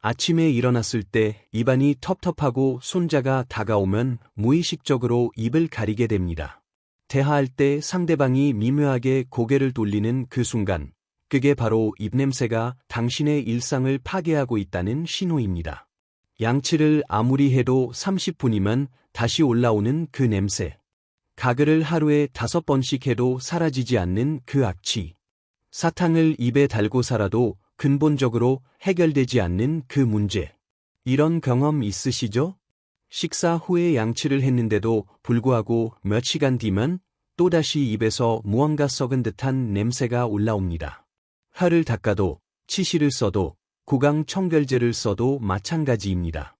아침에 일어났을 때 입안이 텁텁하고 손자가 다가오면 무의식적으로 입을 가리게 됩니다. 대화할 때 상대방이 미묘하게 고개를 돌리는 그 순간, 그게 바로 입냄새가 당신의 일상을 파괴하고 있다는 신호입니다. 양치를 아무리 해도 30분이면 다시 올라오는 그 냄새. 가글을 하루에 5번씩 해도 사라지지 않는 그 악취. 사탕을 입에 달고 살아도 근본적으로 해결되지 않는 그 문제. 이런 경험 있으시죠? 식사 후에 양치를 했는데도 불구하고 몇 시간 뒤면 또다시 입에서 무언가 썩은 듯한 냄새가 올라옵니다. 혀를 닦아도, 치실을 써도, 구강 청결제를 써도 마찬가지입니다.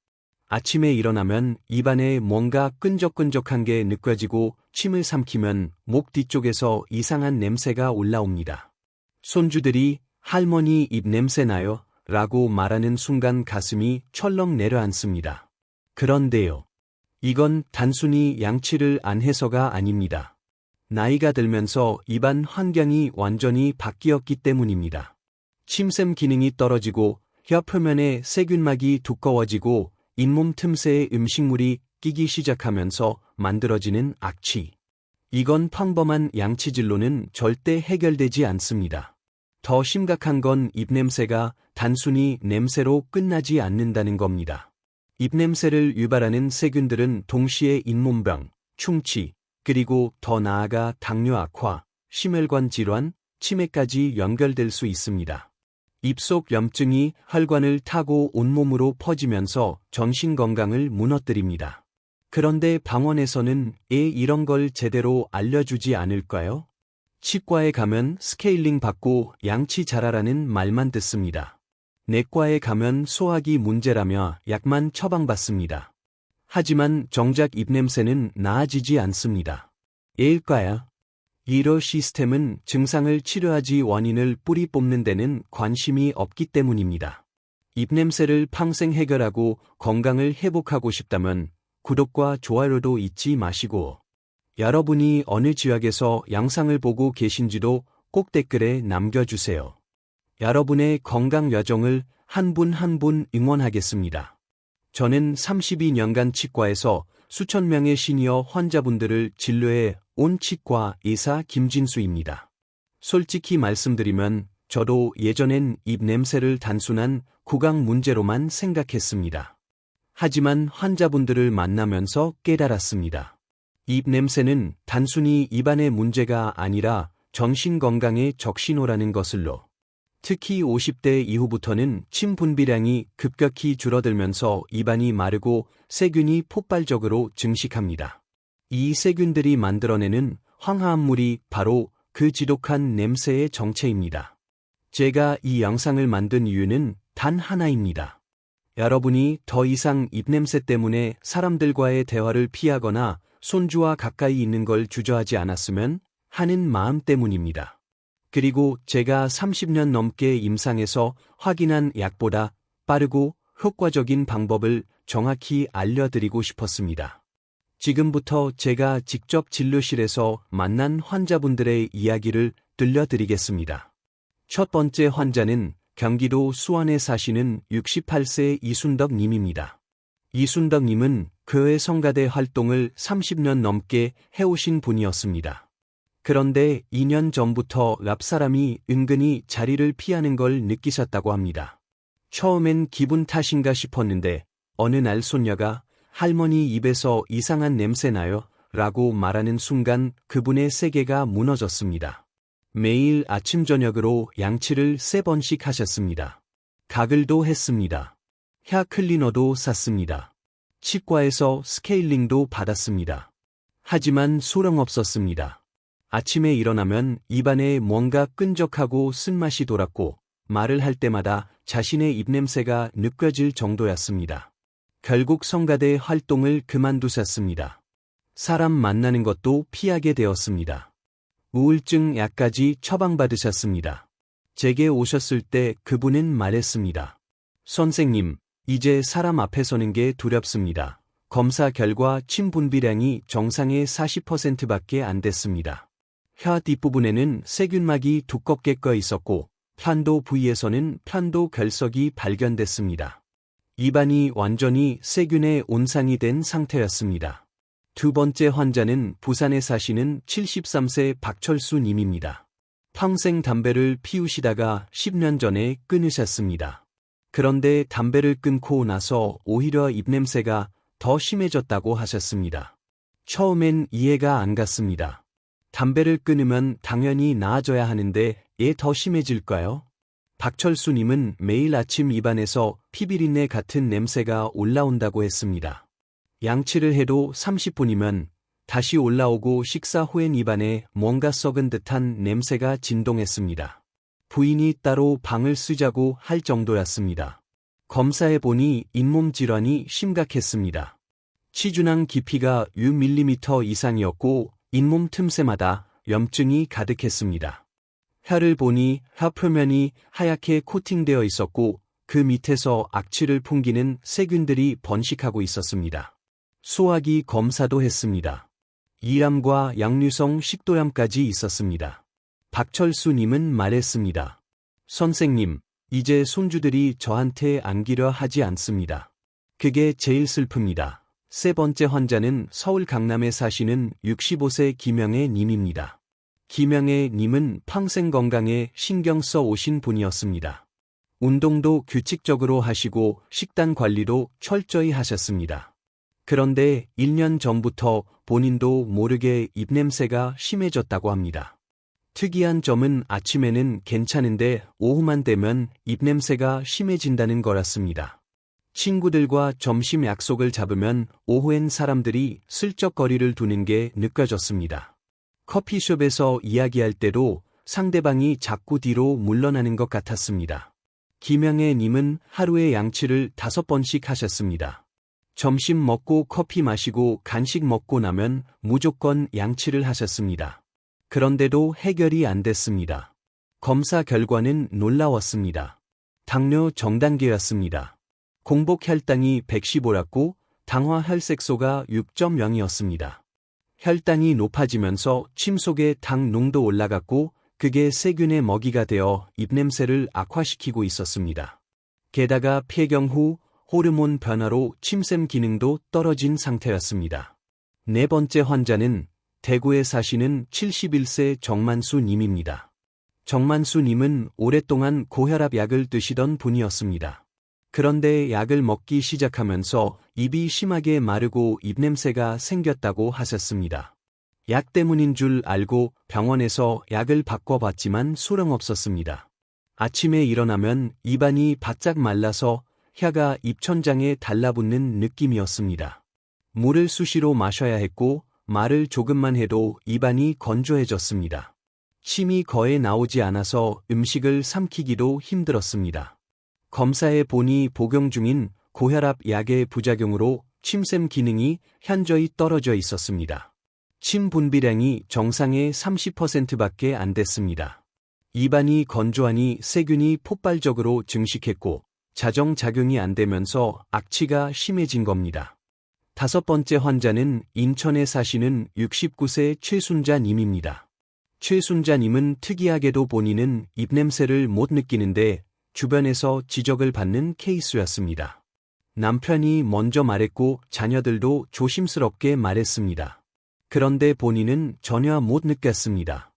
아침에 일어나면 입안에 뭔가 끈적끈적한 게 느껴지고 침을 삼키면 목 뒤쪽에서 이상한 냄새가 올라옵니다. 손주들이 할머니 입 냄새 나요? 라고 말하는 순간 가슴이 철렁 내려앉습니다. 그런데요. 이건 단순히 양치를 안 해서가 아닙니다. 나이가 들면서 입안 환경이 완전히 바뀌었기 때문입니다. 침샘 기능이 떨어지고 혀 표면에 세균막이 두꺼워지고 잇몸 틈새에 음식물이 끼기 시작하면서 만들어지는 악취. 이건 평범한 양치질로는 절대 해결되지 않습니다. 더 심각한 건 입냄새가 단순히 냄새로 끝나지 않는다는 겁니다. 입냄새를 유발하는 세균들은 동시에 잇몸병, 충치, 그리고 더 나아가 당뇨 악화, 심혈관 질환, 치매까지 연결될 수 있습니다. 입속 염증이 혈관을 타고 온몸으로 퍼지면서 정신 건강을 무너뜨립니다. 그런데 병원에서는 이런 걸 제대로 알려주지 않을까요? 치과에 가면 스케일링 받고 양치 잘하라는 말만 듣습니다. 내과에 가면 소화기 문제라며 약만 처방받습니다. 하지만 정작 입냄새는 나아지지 않습니다. 왜일까요? 이러 시스템은 증상을 치료하지 원인을 뿌리 뽑는 데는 관심이 없기 때문입니다. 입냄새를 평생 해결하고 건강을 회복하고 싶다면 구독과 좋아요도 잊지 마시고, 여러분이 어느 지역에서 영상을 보고 계신지도 꼭 댓글에 남겨주세요. 여러분의 건강 여정을 한 분 한 분 응원하겠습니다. 저는 32년간 치과에서 수천 명의 시니어 환자분들을 진료해 온 치과 의사 김진수입니다. 솔직히 말씀드리면 저도 예전엔 입 냄새를 단순한 구강 문제로만 생각했습니다. 하지만 환자분들을 만나면서 깨달았습니다. 입 냄새는 단순히 입안의 문제가 아니라 정신 건강의 적신호라는 것을로. 특히 50대 이후부터는 침 분비량이 급격히 줄어들면서 입안이 마르고 세균이 폭발적으로 증식합니다. 이 세균들이 만들어내는 황화합물이 바로 그 지독한 냄새의 정체입니다. 제가 이 영상을 만든 이유는 단 하나입니다. 여러분이 더 이상 입냄새 때문에 사람들과의 대화를 피하거나 손주와 가까이 있는 걸 주저하지 않았으면 하는 마음 때문입니다. 그리고 제가 30년 넘게 임상에서 확인한 약보다 빠르고 효과적인 방법을 정확히 알려드리고 싶었습니다. 지금부터 제가 직접 진료실에서 만난 환자분들의 이야기를 들려드리겠습니다. 첫 번째 환자는 경기도 수원에 사시는 68세 이순덕 님입니다. 이순덕 님은 교회 성가대 활동을 30년 넘게 해오신 분이었습니다. 그런데 2년 전부터 옆사람이 은근히 자리를 피하는 걸 느끼셨다고 합니다. 처음엔 기분 탓인가 싶었는데 어느 날 손녀가 할머니 입에서 이상한 냄새 나요 라고 말하는 순간 그분의 세계가 무너졌습니다. 매일 아침 저녁으로 양치를 3번씩 하셨습니다. 가글도 했습니다. 혀 클리너도 샀습니다. 치과에서 스케일링도 받았습니다. 하지만 소용없었습니다. 아침에 일어나면 입안에 뭔가 끈적하고 쓴맛이 돌았고 말을 할 때마다 자신의 입냄새가 느껴질 정도였습니다. 결국 성가대 활동을 그만두셨습니다. 사람 만나는 것도 피하게 되었습니다. 우울증 약까지 처방받으셨습니다. 제게 오셨을 때 그분은 말했습니다. 선생님, 이제 사람 앞에 서는 게 두렵습니다. 검사 결과 침 분비량이 정상의 40%밖에 안 됐습니다. 혀 뒷부분에는 세균막이 두껍게 꺼 있었고 편도 부위에서는 편도 결석이 발견됐습니다. 입안이 완전히 세균의 온상이 된 상태였습니다. 두 번째 환자는 부산에 사시는 73세 박철수 님입니다. 평생 담배를 피우시다가 10년 전에 끊으셨습니다. 그런데 담배를 끊고 나서 오히려 입냄새가 더 심해졌다고 하셨습니다. 처음엔 이해가 안 갔습니다. 담배를 끊으면 당연히 나아져야 하는데 왜 더 심해질까요? 박철수님은 매일 아침 입안에서 피비린내 같은 냄새가 올라온다고 했습니다. 양치를 해도 30분이면 다시 올라오고 식사 후엔 입안에 뭔가 썩은 듯한 냄새가 진동했습니다. 부인이 따로 방을 쓰자고 할 정도였습니다. 검사해보니 잇몸 질환이 심각했습니다. 치주낭 깊이가 6mm 이상이었고 잇몸 틈새마다 염증이 가득했습니다. 혀를 보니 혀 표면이 하얗게 코팅되어 있었고 그 밑에서 악취를 풍기는 세균들이 번식하고 있었습니다. 소화기 검사도 했습니다. 이암과 역류성 식도염까지 있었습니다. 박철수님은 말했습니다. 선생님, 이제 손주들이 저한테 안기려 하지 않습니다. 그게 제일 슬픕니다. 세 번째 환자는 서울 강남에 사시는 65세 김영애 님입니다. 김영애 님은 평생 건강에 신경 써 오신 분이었습니다. 운동도 규칙적으로 하시고 식단 관리도 철저히 하셨습니다. 그런데 1년 전부터 본인도 모르게 입냄새가 심해졌다고 합니다. 특이한 점은 아침에는 괜찮은데 오후만 되면 입냄새가 심해진다는 거였습니다. 친구들과 점심 약속을 잡으면 오후엔 사람들이 슬쩍 거리를 두는 게 느껴졌습니다. 커피숍에서 이야기할 때도 상대방이 자꾸 뒤로 물러나는 것 같았습니다. 김영애 님은 하루에 양치를 5번씩 하셨습니다. 점심 먹고 커피 마시고 간식 먹고 나면 무조건 양치를 하셨습니다. 그런데도 해결이 안 됐습니다. 검사 결과는 놀라웠습니다. 당뇨 정단계였습니다. 공복 혈당이 115였고 당화 혈색소가 6.0이었습니다. 혈당이 높아지면서 침 속에 당 농도 올라갔고 그게 세균의 먹이가 되어 입냄새를 악화시키고 있었습니다. 게다가 폐경 후 호르몬 변화로 침샘 기능도 떨어진 상태였습니다. 네 번째 환자는 대구에 사시는 71세 정만수 님입니다. 정만수 님은 오랫동안 고혈압 약을 드시던 분이었습니다. 그런데 약을 먹기 시작하면서 입이 심하게 마르고 입냄새가 생겼다고 하셨습니다. 약 때문인 줄 알고 병원에서 약을 바꿔봤지만 소용없었습니다. 아침에 일어나면 입안이 바짝 말라서 혀가 입천장에 달라붙는 느낌이었습니다. 물을 수시로 마셔야 했고 말을 조금만 해도 입안이 건조해졌습니다. 침이 거의 나오지 않아서 음식을 삼키기도 힘들었습니다. 검사해 보니 복용 중인 고혈압 약의 부작용으로 침샘 기능이 현저히 떨어져 있었습니다. 침 분비량이 정상의 30%밖에 안 됐습니다. 입안이 건조하니 세균이 폭발적으로 증식했고 자정작용이 안 되면서 악취가 심해진 겁니다. 다섯 번째 환자는 인천에 사시는 69세 최순자 님입니다. 최순자 님은 특이하게도 본인은 입냄새를 못 느끼는데 주변에서 지적을 받는 케이스였습니다. 남편이 먼저 말했고 자녀들도 조심스럽게 말했습니다. 그런데 본인은 전혀 못 느꼈습니다.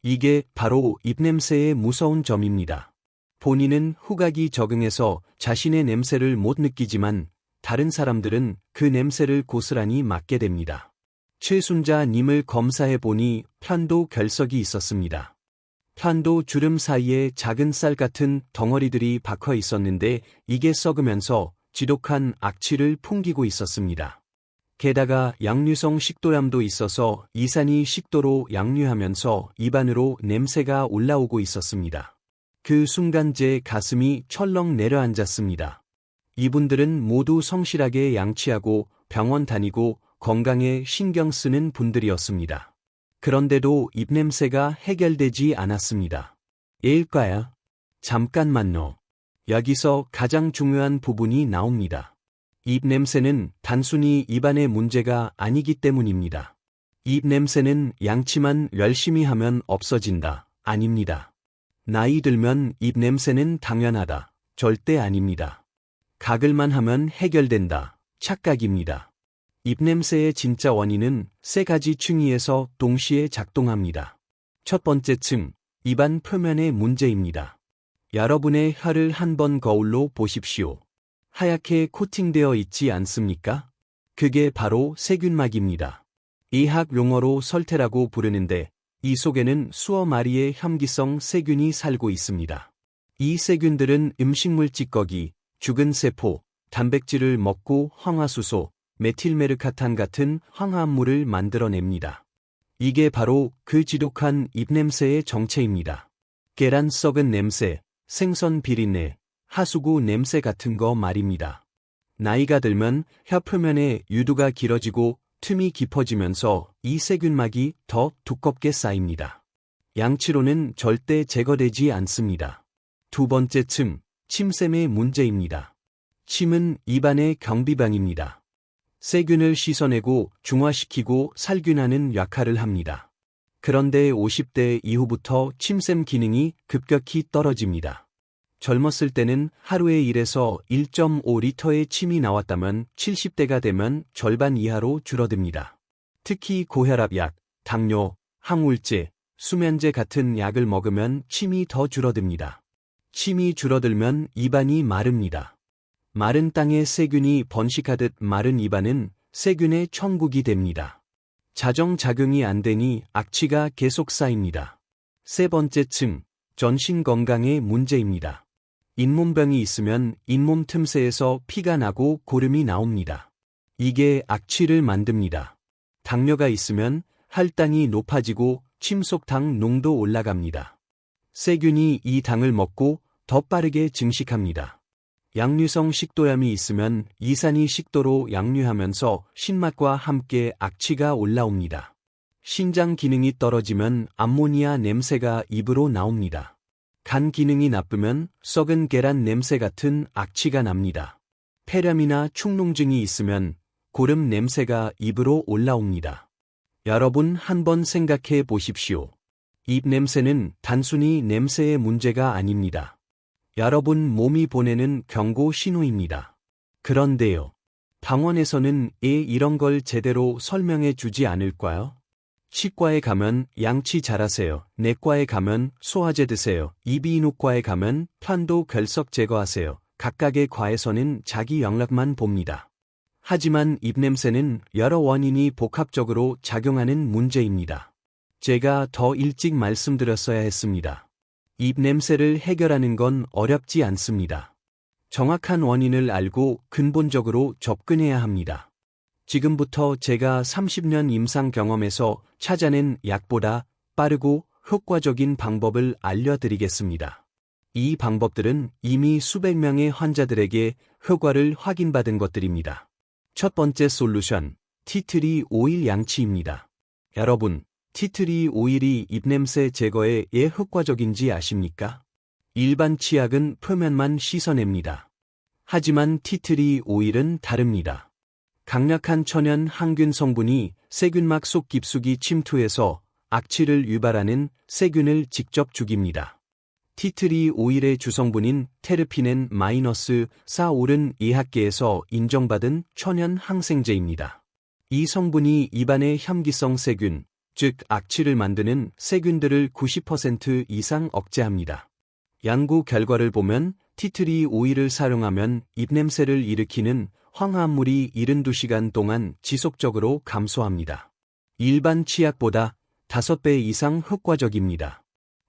이게 바로 입냄새의 무서운 점입니다. 본인은 후각이 적응해서 자신의 냄새를 못 느끼지만 다른 사람들은 그 냄새를 고스란히 맡게 됩니다. 최순자 님을 검사해 보니 편도 결석이 있었습니다. 편도 주름 사이에 작은 쌀 같은 덩어리들이 박혀 있었는데 이게 썩으면서 지독한 악취를 풍기고 있었습니다. 게다가 역류성 식도염도 있어서 이산이 식도로 역류하면서 입안으로 냄새가 올라오고 있었습니다. 그 순간 제 가슴이 철렁 내려앉았습니다. 이분들은 모두 성실하게 양치하고 병원 다니고 건강에 신경 쓰는 분들이었습니다. 그런데도 입냄새가 해결되지 않았습니다. 왜일까요? 잠깐만요. 여기서 가장 중요한 부분이 나옵니다. 입냄새는 단순히 입안의 문제가 아니기 때문입니다. 입냄새는 양치만 열심히 하면 없어진다. 아닙니다. 나이 들면 입냄새는 당연하다. 절대 아닙니다. 가글만 하면 해결된다. 착각입니다. 입냄새의 진짜 원인은 세 가지 층위에서 동시에 작동합니다. 첫 번째 층, 입안 표면의 문제입니다. 여러분의 혀를 한번 거울로 보십시오. 하얗게 코팅되어 있지 않습니까? 그게 바로 세균막입니다. 의학 용어로 설태라고 부르는데 이 속에는 수억 마리의 혐기성 세균이 살고 있습니다. 이 세균들은 음식물 찌꺼기, 죽은 세포, 단백질을 먹고 황화수소, 메틸메르카탄 같은 황화합물을 만들어냅니다. 이게 바로 그 지독한 입냄새의 정체입니다. 계란 썩은 냄새, 생선 비린내, 하수구 냄새 같은 거 말입니다. 나이가 들면 혀 표면에 유두가 길어지고 틈이 깊어지면서 이 세균막이 더 두껍게 쌓입니다. 양치로는 절대 제거되지 않습니다. 두 번째 층, 침샘의 문제입니다. 침은 입안의 경비병입니다. 세균을 씻어내고 중화시키고 살균하는 역할을 합니다. 그런데 50대 이후부터 침샘 기능이 급격히 떨어집니다. 젊었을 때는 하루에 1에서 1.5리터의 침이 나왔다면 70대가 되면 절반 이하로 줄어듭니다. 특히 고혈압약, 당뇨, 항우울제, 수면제 같은 약을 먹으면 침이 더 줄어듭니다. 침이 줄어들면 입안이 마릅니다. 마른 땅에 세균이 번식하듯 마른 입안은 세균의 천국이 됩니다. 자정작용이 안 되니 악취가 계속 쌓입니다. 세 번째 층, 전신 건강의 문제입니다. 잇몸병이 있으면 잇몸 틈새에서 피가 나고 고름이 나옵니다. 이게 악취를 만듭니다. 당뇨가 있으면 혈당이 높아지고 침속당 농도 올라갑니다. 세균이 이 당을 먹고 더 빠르게 증식합니다. 양류성 식도염이 있으면 이산이 식도로 양류하면서 신맛과 함께 악취가 올라옵니다. 신장 기능이 떨어지면 암모니아 냄새가 입으로 나옵니다. 간 기능이 나쁘면 썩은 계란 냄새 같은 악취가 납니다. 폐렴이나 축농증이 있으면 고름 냄새가 입으로 올라옵니다. 여러분 한번 생각해 보십시오. 입 냄새는 단순히 냄새의 문제가 아닙니다. 여러분 몸이 보내는 경고 신호입니다. 그런데요. 병원에서는 왜 이런 걸 제대로 설명해 주지 않을까요? 치과에 가면 양치 잘하세요. 내과에 가면 소화제 드세요. 이비인후과에 가면 편도 결석 제거하세요. 각각의 과에서는 자기 영역만 봅니다. 하지만 입냄새는 여러 원인이 복합적으로 작용하는 문제입니다. 제가 더 일찍 말씀드렸어야 했습니다. 입냄새를 해결하는 건 어렵지 않습니다. 정확한 원인을 알고 근본적으로 접근해야 합니다. 지금부터 제가 30년 임상 경험에서 찾아낸 약보다 빠르고 효과적인 방법을 알려드리겠습니다. 이 방법들은 이미 수백 명의 환자들에게 효과를 확인받은 것들입니다. 첫 번째 솔루션, 티트리 오일 양치입니다. 여러분, 티트리 오일이 입냄새 제거에 왜 효과적인지 아십니까? 일반 치약은 표면만 씻어냅니다. 하지만 티트리 오일은 다릅니다. 강력한 천연 항균 성분이 세균막 속 깊숙이 침투해서 악취를 유발하는 세균을 직접 죽입니다. 티트리 오일의 주성분인 테르피넨 -4올은 의학계에서 인정받은 천연 항생제입니다. 이 성분이 입안의 혐기성 세균, 즉 악취를 만드는 세균들을 90% 이상 억제합니다. 연구 결과를 보면 티트리 오일을 사용하면 입냄새를 일으키는 황화합물이 72시간 동안 지속적으로 감소합니다. 일반 치약보다 5배 이상 효과적입니다.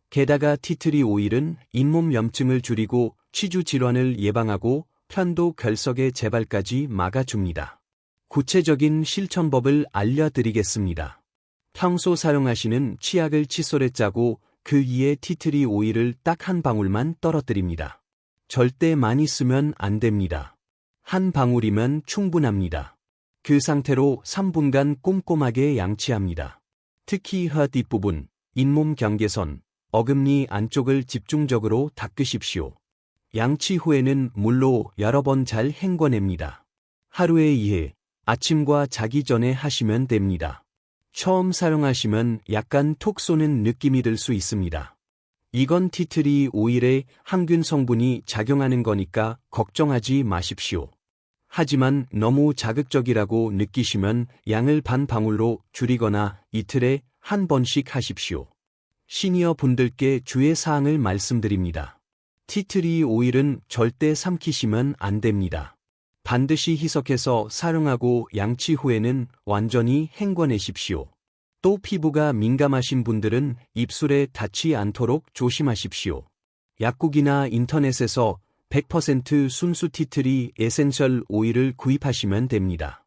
게다가 티트리 오일은 잇몸 염증을 줄이고 치주 질환을 예방하고 편도 결석의 재발까지 막아줍니다. 구체적인 실천법을 알려드리겠습니다. 평소 사용하시는 치약을 칫솔에 짜고 그 위에 티트리 오일을 딱 한 방울만 떨어뜨립니다. 절대 많이 쓰면 안 됩니다. 한 방울이면 충분합니다. 그 상태로 3분간 꼼꼼하게 양치합니다. 특히 혀 뒷부분, 잇몸 경계선, 어금니 안쪽을 집중적으로 닦으십시오. 양치 후에는 물로 여러 번 잘 헹궈냅니다. 하루에 2회, 아침과 자기 전에 하시면 됩니다. 처음 사용하시면 약간 톡 쏘는 느낌이 들 수 있습니다. 이건 티트리 오일에 항균 성분이 작용하는 거니까 걱정하지 마십시오. 하지만 너무 자극적이라고 느끼시면 양을 반 방울로 줄이거나 이틀에 한 번씩 하십시오. 시니어 분들께 주의 사항을 말씀드립니다. 티트리 오일은 절대 삼키시면 안 됩니다. 반드시 희석해서 사용하고 양치 후에는 완전히 헹궈내십시오. 또 피부가 민감하신 분들은 입술에 닿지 않도록 조심하십시오. 약국이나 인터넷에서 100% 순수 티트리 에센셜 오일을 구입하시면 됩니다.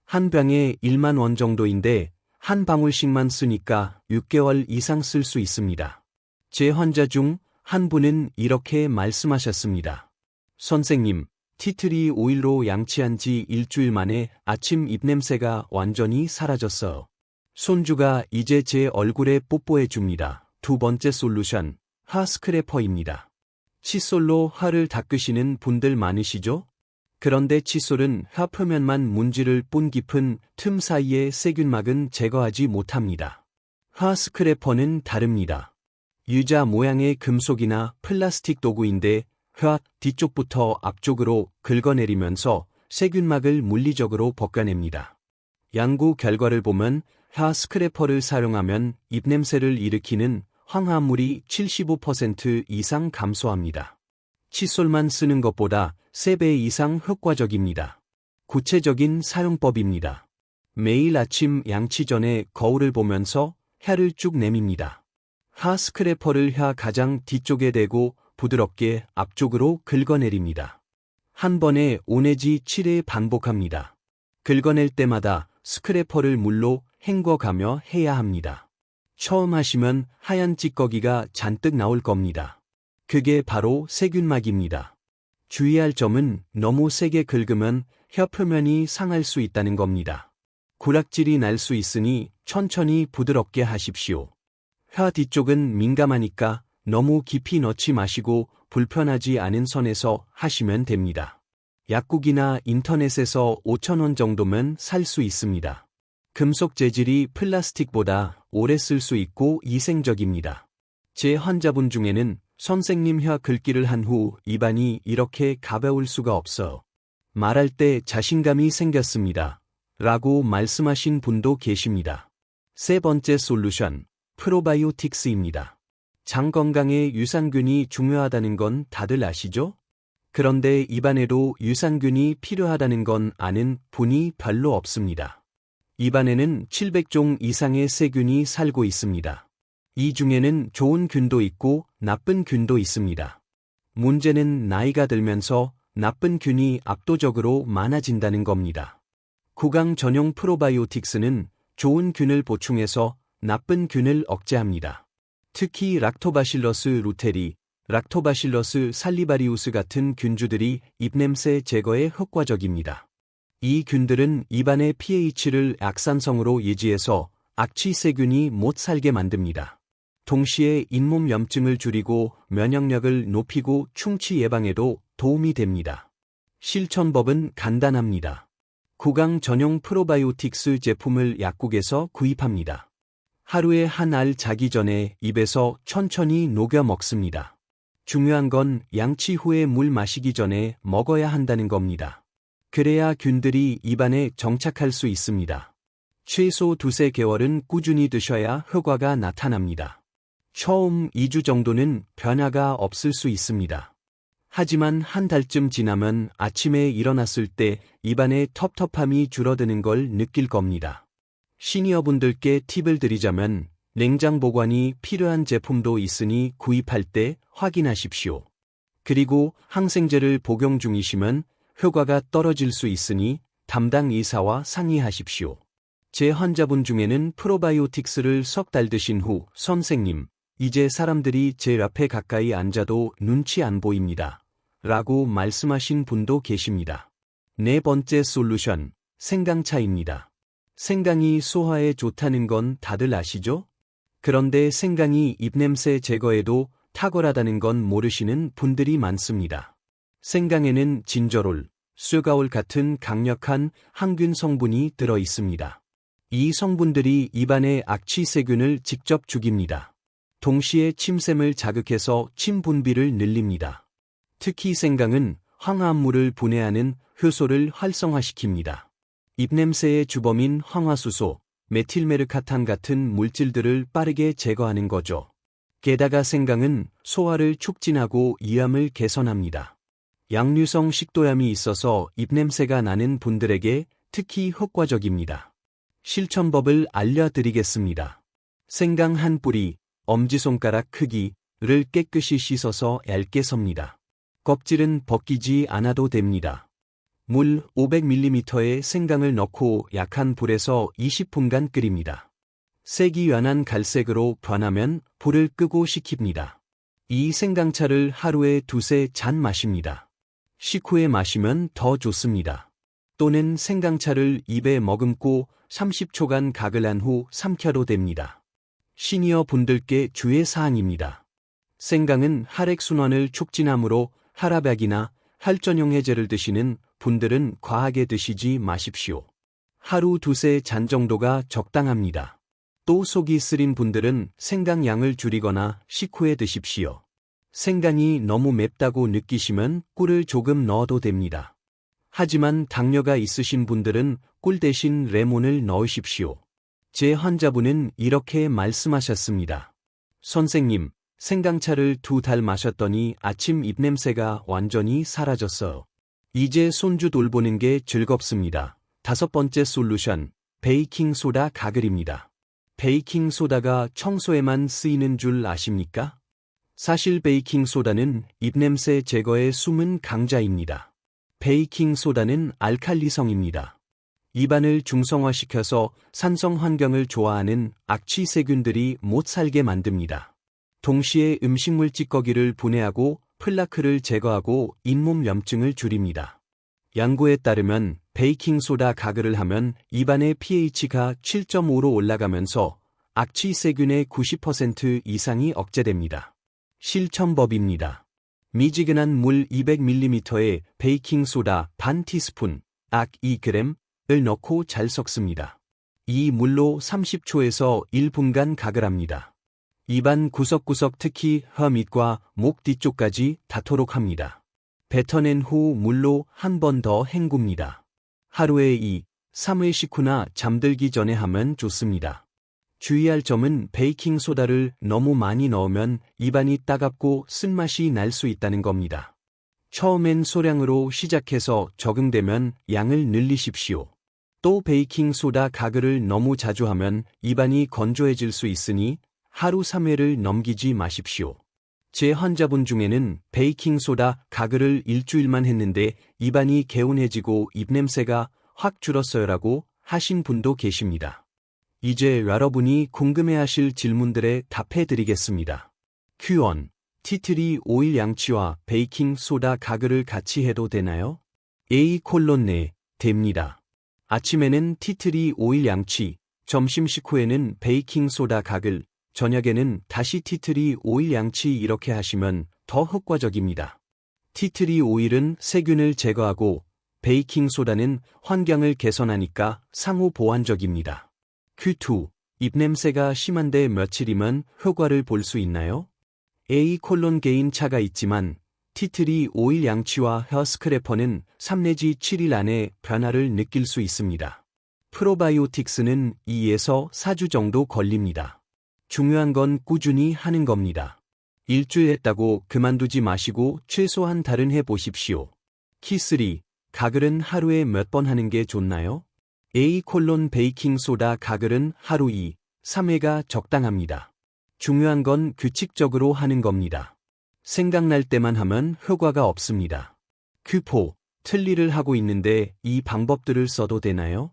한 병에 1만 원 정도인데 한 방울씩만 쓰니까 6개월 이상 쓸 수 있습니다. 제 환자 중 한 분은 이렇게 말씀하셨습니다. 선생님, 티트리 오일로 양치한 지 일주일 만에 아침 입냄새가 완전히 사라졌어요. 손주가 이제 제 얼굴에 뽀뽀해 줍니다. 두 번째 솔루션, 하 스크래퍼입니다. 칫솔로 혀를 닦으시는 분들 많으시죠? 그런데 칫솔은 혀 표면만 문지를 뿐 깊은 틈 사이의 세균막은 제거하지 못합니다. 하 스크래퍼는 다릅니다. 유자 모양의 금속이나 플라스틱 도구인데 혀 뒤쪽부터 앞쪽으로 긁어내리면서 세균막을 물리적으로 벗겨냅니다. 연구 결과를 보면 혀 스크래퍼를 사용하면 입냄새를 일으키는 황화물이 75% 이상 감소합니다. 칫솔만 쓰는 것보다 3배 이상 효과적입니다. 구체적인 사용법입니다. 매일 아침 양치 전에 거울을 보면서 혀를 쭉 내밉니다. 하 스크래퍼를 혀 가장 뒤쪽에 대고 부드럽게 앞쪽으로 긁어내립니다. 한 번에 5 내지 7회 반복합니다. 긁어낼 때마다 스크래퍼를 물로 헹궈가며 해야 합니다. 처음 하시면 하얀 찌꺼기가 잔뜩 나올 겁니다. 그게 바로 세균막입니다. 주의할 점은 너무 세게 긁으면 혀 표면이 상할 수 있다는 겁니다. 구락질이 날 수 있으니 천천히 부드럽게 하십시오. 혀 뒤쪽은 민감하니까 너무 깊이 넣지 마시고 불편하지 않은 선에서 하시면 됩니다. 약국이나 인터넷에서 5,000원 정도면 살 수 있습니다. 금속 재질이 플라스틱보다 오래 쓸 수 있고 위생적입니다. 제 환자분 중에는 선생님 혀 긁기를 한 후 입안이 이렇게 가벼울 수가 없어요. 말할 때 자신감이 생겼습니다. 라고 말씀하신 분도 계십니다. 세 번째 솔루션, 프로바이오틱스입니다. 장 건강에 유산균이 중요하다는 건 다들 아시죠? 그런데 입안에도 유산균이 필요하다는 건 아는 분이 별로 없습니다. 입안에는 700종 이상의 세균이 살고 있습니다. 이 중에는 좋은 균도 있고 나쁜 균도 있습니다. 문제는 나이가 들면서 나쁜 균이 압도적으로 많아진다는 겁니다. 구강 전용 프로바이오틱스는 좋은 균을 보충해서 나쁜 균을 억제합니다. 특히 락토바실러스 루테리, 락토바실러스 살리바리우스 같은 균주들이 입냄새 제거에 효과적입니다. 이 균들은 입안의 pH를 악산성으로 유지해서 악취세균이 못 살게 만듭니다. 동시에 잇몸 염증을 줄이고 면역력을 높이고 충치 예방에도 도움이 됩니다. 실천법은 간단합니다. 구강 전용 프로바이오틱스 제품을 약국에서 구입합니다. 하루에 한 알 자기 전에 입에서 천천히 녹여 먹습니다. 중요한 건 양치 후에 물 마시기 전에 먹어야 한다는 겁니다. 그래야 균들이 입안에 정착할 수 있습니다. 최소 2~3개월은 꾸준히 드셔야 효과가 나타납니다. 처음 2주 정도는 변화가 없을 수 있습니다. 하지만 한 달쯤 지나면 아침에 일어났을 때 입안의 텁텁함이 줄어드는 걸 느낄 겁니다. 시니어분들께 팁을 드리자면 냉장 보관이 필요한 제품도 있으니 구입할 때 확인하십시오. 그리고 항생제를 복용 중이시면 효과가 떨어질 수 있으니 담당 의사와 상의하십시오. 제 환자분 중에는 프로바이오틱스를 석 달 드신 후 선생님, 이제 사람들이 제 앞에 가까이 앉아도 눈치 안 보입니다. 라고 말씀하신 분도 계십니다. 네 번째 솔루션, 생강차입니다. 생강이 소화에 좋다는 건 다들 아시죠? 그런데 생강이 입냄새 제거에도 탁월하다는 건 모르시는 분들이 많습니다. 생강에는 진저롤, 쇠가올 같은 강력한 항균 성분이 들어 있습니다. 이 성분들이 입안의 악취세균을 직접 죽입니다. 동시에 침샘을 자극해서 침 분비를 늘립니다. 특히 생강은 황화합물을 분해하는 효소를 활성화시킵니다. 입냄새의 주범인 황화수소, 메틸메르카탄 같은 물질들을 빠르게 제거하는 거죠. 게다가 생강은 소화를 촉진하고 이암을 개선합니다. 양류성 식도염이 있어서 입냄새가 나는 분들에게 특히 효과적입니다. 실천법을 알려드리겠습니다. 생강 한 뿌리, 엄지손가락 크기를 깨끗이 씻어서 얇게 섭니다. 껍질은 벗기지 않아도 됩니다. 물 500ml에 생강을 넣고 약한 불에서 20분간 끓입니다. 색이 연한 갈색으로 변하면 불을 끄고 식힙니다. 이 생강차를 하루에 2~3잔 마십니다. 식후에 마시면 더 좋습니다. 또는 생강차를 입에 머금고 30초간 가글 한 후 삼켜도 됩니다. 시니어 분들께 주의 사항입니다. 생강은 혈액순환을 촉진하므로 혈압약이나 혈전용 해제를 드시는 분들은 과하게 드시지 마십시오. 하루 2~3잔 정도가 적당합니다. 또 속이 쓰린 분들은 생강 양을 줄이거나 식후에 드십시오. 생강이 너무 맵다고 느끼시면 꿀을 조금 넣어도 됩니다. 하지만 당뇨가 있으신 분들은 꿀 대신 레몬을 넣으십시오. 제 환자분은 이렇게 말씀하셨습니다. 선생님, 생강차를 2달 마셨더니 아침 입냄새가 완전히 사라졌어요. 이제 손주 돌보는 게 즐겁습니다. 5번째 솔루션, 베이킹소다 가글입니다. 베이킹소다가 청소에만 쓰이는 줄 아십니까? 사실 베이킹소다는 입냄새 제거의 숨은 강자입니다. 베이킹소다는 알칼리성입니다. 입안을 중성화시켜서 산성 환경을 좋아하는 악취 세균들이 못 살게 만듭니다. 동시에 음식물 찌꺼기를 분해하고 플라크를 제거하고 잇몸 염증을 줄입니다. 연구에 따르면 베이킹소다 가글을 하면 입안의 pH가 7.5로 올라가면서 악취 세균의 90% 이상이 억제됩니다. 실천법입니다. 미지근한 물 200ml에 베이킹소다 반 티스푼, 약 2g을 넣고 잘 섞습니다. 이 물로 30초에서 1분간 가글합니다. 입안 구석구석 특히 혀 밑과 목 뒤쪽까지 닿도록 합니다. 뱉어낸 후 물로 한 번 더 헹굽니다. 하루에 2~3회 식후나 잠들기 전에 하면 좋습니다. 주의할 점은 베이킹소다를 너무 많이 넣으면 입안이 따갑고 쓴맛이 날 수 있다는 겁니다. 처음엔 소량으로 시작해서 적응되면 양을 늘리십시오. 또 베이킹소다 가글을 너무 자주 하면 입안이 건조해질 수 있으니 하루 3회를 넘기지 마십시오. 제 환자분 중에는 베이킹소다 가글을 일주일만 했는데 입안이 개운해지고 입냄새가 확 줄었어요라고 하신 분도 계십니다. 이제 여러분이 궁금해하실 질문들에 답해드리겠습니다. Q1. 티트리 오일 양치와 베이킹소다 가글을 같이 해도 되나요? A: 네, 됩니다. 아침에는 티트리 오일 양치, 점심 식후에는 베이킹소다 가글, 저녁에는 다시 티트리 오일 양치 이렇게 하시면 더 효과적입니다. 티트리 오일은 세균을 제거하고 베이킹소다는 환경을 개선하니까 상호 보완적입니다. Q2. 입냄새가 심한데 며칠이면 효과를 볼 수 있나요? A: 개인 차가 있지만 티트리 오일 양치와 헤어 스크래퍼는 3~7일 안에 변화를 느낄 수 있습니다. 프로바이오틱스는 2에서 4주 정도 걸립니다. 중요한 건 꾸준히 하는 겁니다. 일주일 했다고 그만두지 마시고 최소한 달은 해보십시오. Q3. 가글은 하루에 몇 번 하는 게 좋나요? A: 베이킹소다 가글은 하루 2~3회가 적당합니다. 중요한 건 규칙적으로 하는 겁니다. 생각날 때만 하면 효과가 없습니다. Q4. 틀니를 하고 있는데 이 방법들을 써도 되나요?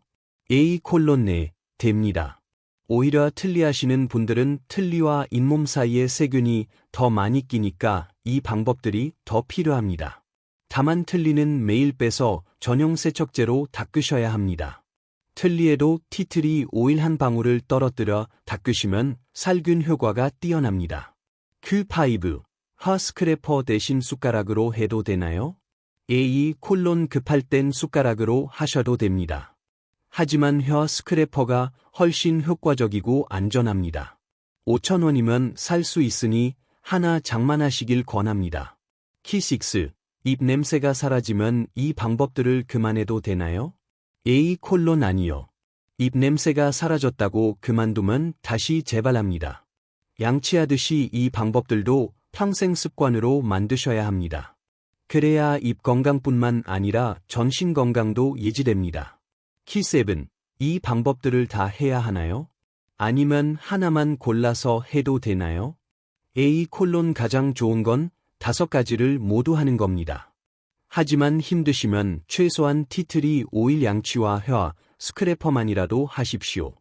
A: 네, 됩니다. 오히려 틀니하시는 분들은 틀니와 잇몸 사이에 세균이 더 많이 끼니까 이 방법들이 더 필요합니다. 다만 틀니는 매일 빼서 전용 세척제로 닦으셔야 합니다. 틀니에도 티트리 오일 한 방울을 떨어뜨려 닦으시면 살균 효과가 뛰어납니다. Q5. 헤어 스크래퍼 대신 숟가락으로 해도 되나요? A: 급할 땐 숟가락으로 하셔도 됩니다. 하지만 헤어 스크래퍼가 훨씬 효과적이고 안전합니다. 5,000원이면 살 수 있으니 하나 장만하시길 권합니다. 키6. 입 냄새가 사라지면 이 방법들을 그만해도 되나요? 아니요. 입 냄새가 사라졌다고 그만두면 다시 재발합니다. 양치하듯이 이 방법들도 평생 습관으로 만드셔야 합니다. 그래야 입 건강뿐만 아니라 전신 건강도 유지됩니다. 키7. 이 방법들을 다 해야 하나요? 아니면 하나만 골라서 해도 되나요? 가장 좋은 건 5가지를 모두 하는 겁니다. 하지만 힘드시면 최소한 티트리 오일 양치와 헤어 스크래퍼만이라도 하십시오.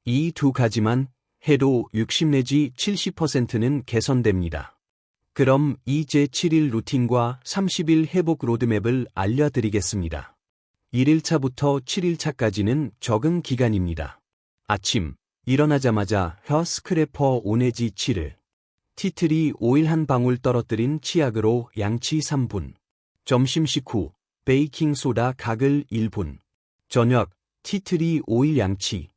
이 2가지만 해도 60 내지 70%는 개선됩니다. 그럼 이제 7일 루틴과 30일 회복 로드맵을 알려드리겠습니다. 1일차부터 7일차까지는 적응 기간입니다. 아침, 일어나자마자 헤어 스크래퍼 5 내지 7을, 티트리 오일 한 방울 떨어뜨린 치약으로 양치 3분, 점심 식후 베이킹소다 가글 1분, 저녁 티트리 오일 양치,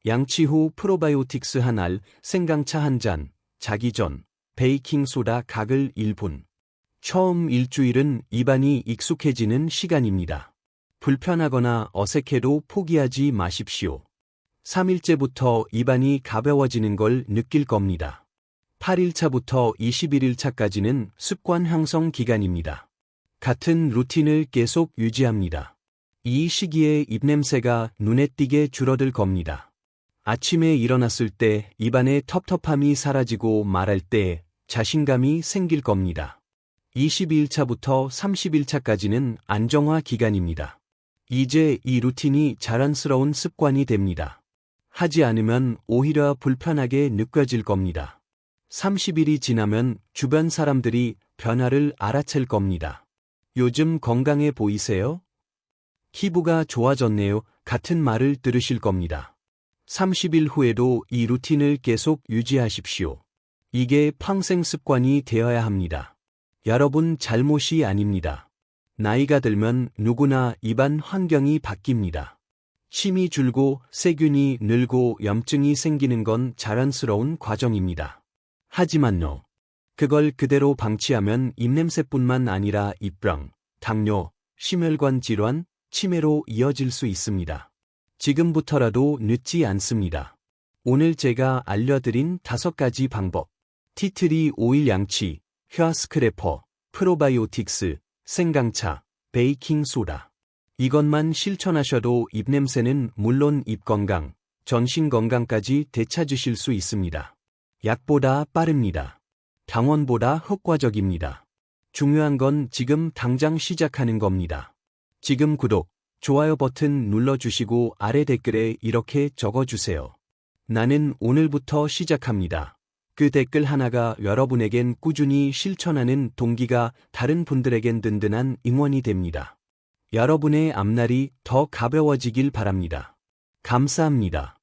양치 후 프로바이오틱스 한 알, 생강차 한 잔, 자기 전 베이킹소다 가글 1분. 처음 일주일은 입안이 익숙해지는 시간입니다. 불편하거나 어색해도 포기하지 마십시오. 3일째부터 입안이 가벼워지는 걸 느낄 겁니다. 8일차부터 21일차까지는 습관 형성 기간입니다. 같은 루틴을 계속 유지합니다. 이 시기에 입냄새가 눈에 띄게 줄어들 겁니다. 아침에 일어났을 때 입안의 텁텁함이 사라지고 말할 때 자신감이 생길 겁니다. 22일차부터 30일차까지는 안정화 기간입니다. 이제 이 루틴이 자연스러운 습관이 됩니다. 하지 않으면 오히려 불편하게 느껴질 겁니다. 30일이 지나면 주변 사람들이 변화를 알아챌 겁니다. 요즘 건강해 보이세요? 피부가 좋아졌네요. 같은 말을 들으실 겁니다. 30일 후에도 이 루틴을 계속 유지하십시오. 이게 평생 습관이 되어야 합니다. 여러분 잘못이 아닙니다. 나이가 들면 누구나 입안 환경이 바뀝니다. 침이 줄고 세균이 늘고 염증이 생기는 건 자연스러운 과정입니다. 하지만요. 그걸 그대로 방치하면 입냄새뿐만 아니라 입병, 당뇨, 심혈관 질환, 치매로 이어질 수 있습니다. 지금부터라도 늦지 않습니다. 오늘 제가 알려드린 5가지 방법. 티트리 오일 양치, 헤어 스크래퍼, 프로바이오틱스, 생강차, 베이킹소다. 이것만 실천하셔도 입냄새는 물론 입 건강, 전신 건강까지 되찾으실 수 있습니다. 약보다 빠릅니다. 병원보다 효과적입니다. 중요한 건 지금 당장 시작하는 겁니다. 지금 구독, 좋아요 버튼 눌러주시고 아래 댓글에 이렇게 적어주세요. 나는 오늘부터 시작합니다. 그 댓글 하나가 여러분에겐 꾸준히 실천하는 동기가, 다른 분들에겐 든든한 응원이 됩니다. 여러분의 앞날이 더 가벼워지길 바랍니다. 감사합니다.